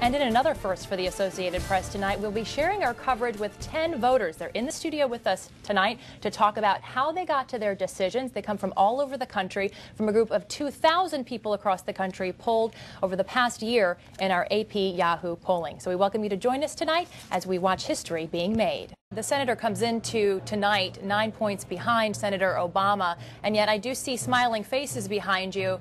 And in another first for the Associated Press tonight, we'll be sharing our coverage with 10 voters. They're in the studio with us tonight to talk about how they got to their decisions. They come from all over the country, from a group of 2,000 people across the country polled over the past year in our AP Yahoo polling. So we welcome you to join us tonight as we watch history being made. The senator comes into tonight 9 points behind Senator Obama, and yet I do see smiling faces behind you.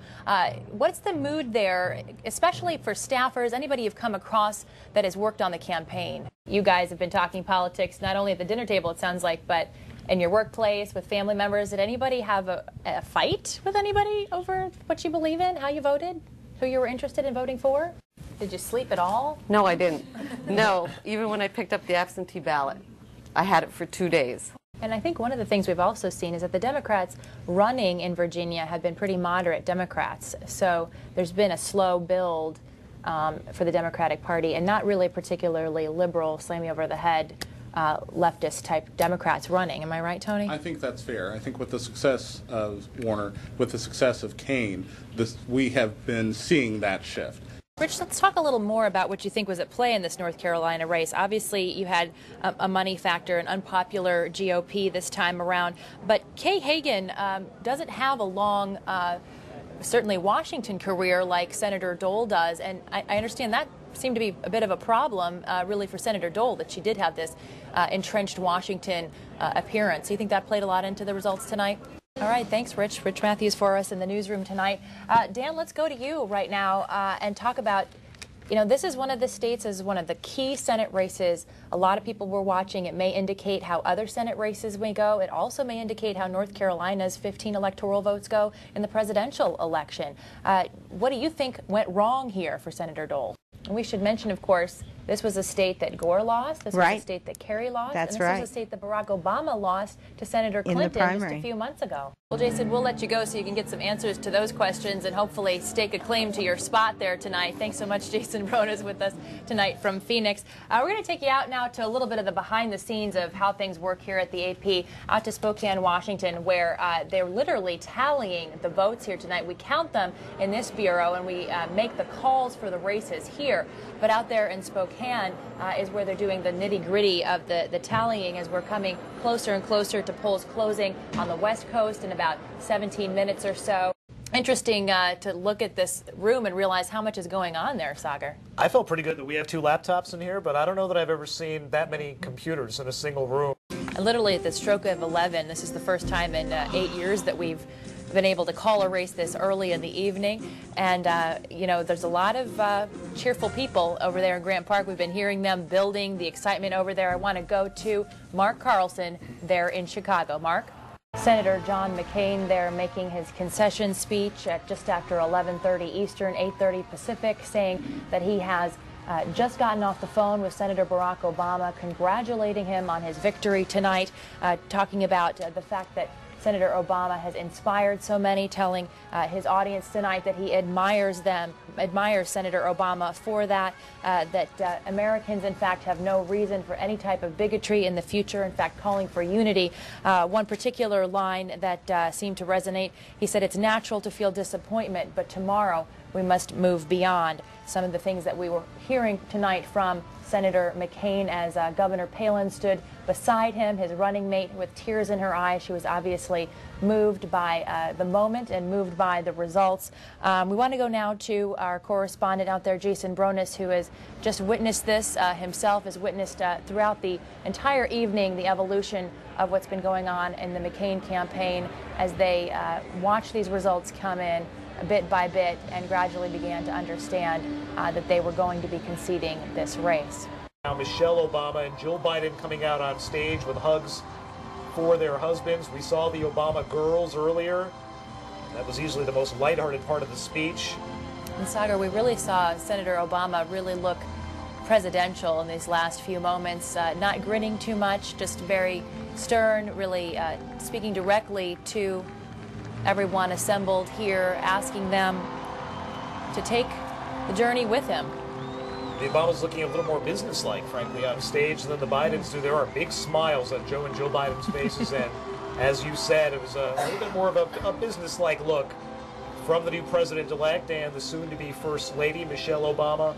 What's the mood there, especially for staffers, anybody you've come across that has worked on the campaign? You guys have been talking politics not only at the dinner table, it sounds like, but in your workplace, with family members. Did anybody have a fight with anybody over what you believe in, how you voted, who you were interested in voting for? Did you sleep at all? No, I didn't. No, even when I picked up the absentee ballot. I had it for 2 days. And I think one of the things we've also seen is that the Democrats running in Virginia have been pretty moderate Democrats. So there's been a slow build for the Democratic Party, and not really particularly liberal, slam you over the head, leftist type Democrats running. Am I right, Tony? I think that's fair. I think with the success of Warner, with the success of Kaine, we have been seeing that shift. Rich, let's talk a little more about what you think was at play in this North Carolina race. Obviously, you had a money factor, an unpopular GOP this time around, but Kay Hagan doesn't have a long, certainly Washington career like Senator Dole does, and I understand that seemed to be a bit of a problem, really, for Senator Dole, that she did have this entrenched Washington appearance. Do you think that played a lot into the results tonight? All right, thanks, Rich. Rich Matthews for us in the newsroom tonight. Dan, let's go to you right now and talk about, this is one of the states, as one of the key Senate races. A lot of people were watching. It may indicate how other Senate races may go. It also may indicate how North Carolina's 15 electoral votes go in the presidential election. What do you think went wrong here for Senator Dole? And we should mention, of course, this was a state that Gore lost. This was a state that Kerry lost. That's and this was a state that Barack Obama lost to Senator Clinton just a few months ago. Well, Jason, we'll let you go so you can get some answers to those questions and hopefully stake a claim to your spot there tonight. Thanks so much, Jason Bronas, with us tonight from Phoenix. We're going to take you out now to a little bit of the behind the scenes of how things work here at the AP, out to Spokane, Washington, where they're literally tallying the votes here tonight. We count them in this bureau, and we make the calls for the races here. But out there in Spokane is where they're doing the nitty-gritty of the tallying, as we're coming closer and closer to polls closing on the West Coast in about 17 minutes or so. Interesting to look at this room and realize how much is going on there, Sagar. I felt pretty good that we have 2 laptops in here, but I don't know that I've ever seen that many computers in a single room. And literally at the stroke of 11, this is the first time in 8 years that we've been able to call a race this early in the evening. And, there's a lot of cheerful people over there in Grant Park. We've been hearing them building the excitement over there. I want to go to Mark Carlson there in Chicago. Mark? Senator John McCain there making his concession speech at just after 11:30 Eastern, 8:30 Pacific, saying that he has just gotten off the phone with Senator Barack Obama, congratulating him on his victory tonight, talking about the fact that Senator Obama has inspired so many, telling his audience tonight that he admires Senator Obama for that, that Americans, in fact, have no reason for any type of bigotry in the future, in fact, calling for unity. One particular line that seemed to resonate, he said, "It's natural to feel disappointment, but tomorrow we must move beyond." Some of the things that we were hearing tonight from Senator McCain as Governor Palin stood beside him, his running mate, with tears in her eyes. She was obviously moved by the moment and moved by the results. We want to go now to our correspondent out there, Jason Bronas, who has just witnessed this himself, has witnessed throughout the entire evening the evolution of what's been going on in the McCain campaign as they watch these results come in bit by bit and gradually began to understand that they were going to be conceding this race. Now Michelle Obama and Jill Biden coming out on stage with hugs for their husbands. We saw the Obama girls earlier. That was easily the most lighthearted part of the speech. And Sagar, we really saw Senator Obama really look presidential in these last few moments, not grinning too much, just very stern, really speaking directly to everyone assembled here, asking them to take the journey with him. The Obama's looking a little more businesslike, frankly, on stage than the Bidens do. There are big smiles on Joe and Jill Biden's faces, and as you said, it was a little bit more of a businesslike look from the new president-elect and the soon-to-be First Lady, Michelle Obama.